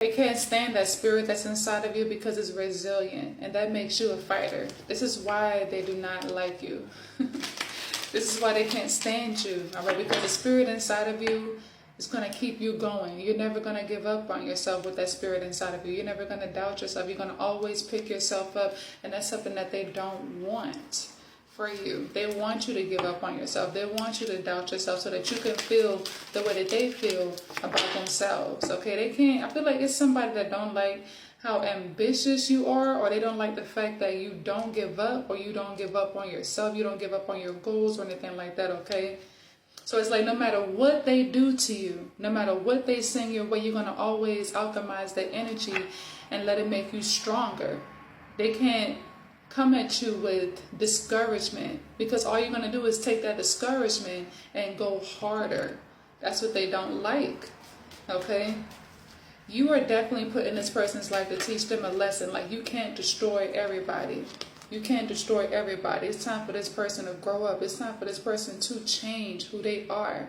They can't stand that spirit that's inside of you because it's resilient, and that makes you a fighter. This is why they do not like you. This is why they can't stand you, all right? Because the spirit inside of you is going to keep you going. You're never going to give up on yourself with that spirit inside of you. You're never going to doubt yourself. You're going to always pick yourself up, and that's something that they don't want for you. They want you to give up on yourself. They want you to doubt yourself so that you can feel the way that they feel about themselves. Okay, they can't. I feel like it's somebody that don't like how ambitious you are, or they don't like the fact that you don't give up, or you don't give up on yourself. You don't give up on your goals or anything like that. Okay, so it's like no matter what they do to you, no matter what they send your way, you're going to always alchemize that energy and let it make you stronger. They can't come at you with discouragement, because all you're going to do is take that discouragement and go harder. That's what they don't like. Okay, you are definitely put in this person's life to teach them a lesson. Like, you can't destroy everybody. You can't destroy everybody. It's time for this person to grow up. It's time for this person to change who they are,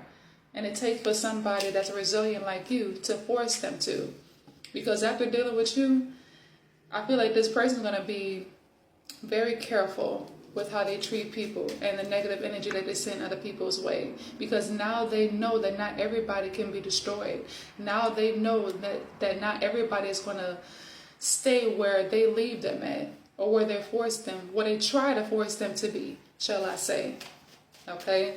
and it takes for somebody that's resilient like you to force them to. Because after dealing with you, I feel like this person's going to be very careful with how they treat people and the negative energy that they send other people's way, because now they know that not everybody can be destroyed. Now they know that not everybody is going to stay where they leave them at, or where they force them, where they try to force them to be, shall I say. Okay,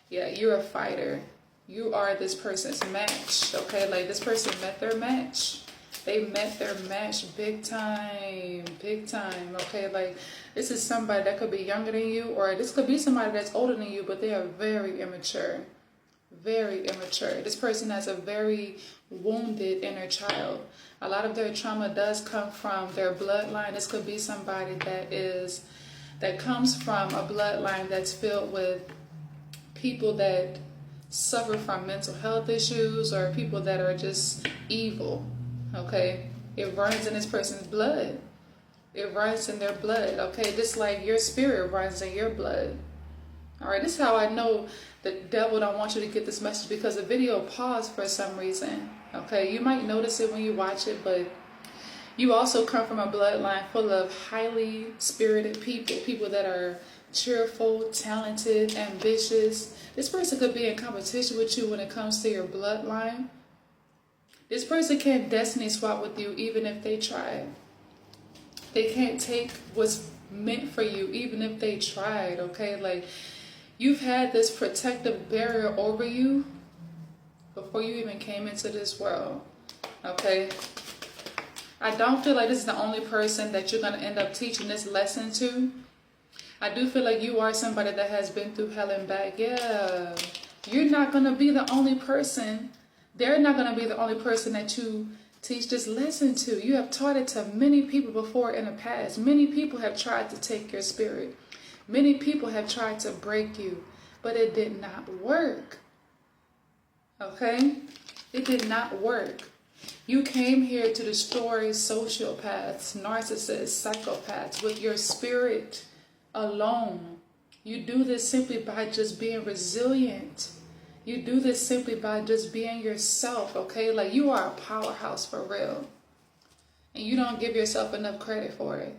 yeah, you're a fighter. You are this person's match. Okay, like, this person met their match. They met their match big time, okay? Like, this is somebody that could be younger than you, or this could be somebody that's older than you, but they are very immature, very immature. This person has a very wounded inner child. A lot of their trauma does come from their bloodline. This could be somebody that comes from a bloodline that's filled with people that suffer from mental health issues, or people that are just evil. Okay, it runs in this person's blood. It runs in their blood. Okay, just like your spirit runs in your blood. All right, this is how I know the devil don't want you to get this message, because the video paused for some reason. Okay, you might notice it when you watch it, but you also come from a bloodline full of highly spirited people, people that are cheerful, talented, ambitious. This person could be in competition with you when it comes to your bloodline. This person can't destiny swap with you even if they tried. They can't take what's meant for you even if they tried, okay? Like, you've had this protective barrier over you before you even came into this world, okay? I don't feel like this is the only person that you're going to end up teaching this lesson to. I do feel like you are somebody that has been through hell and back. Yeah, you're not going to be the only person. They're not going to be the only person that you teach this lesson to. You have taught it to many people before in the past. Many people have tried to take your spirit. Many people have tried to break you, but it did not work. Okay? It did not work. You came here to destroy sociopaths, narcissists, psychopaths with your spirit alone. You do this simply by just being resilient. You do this simply by just being yourself, okay? Like, you are a powerhouse for real. And you don't give yourself enough credit for it.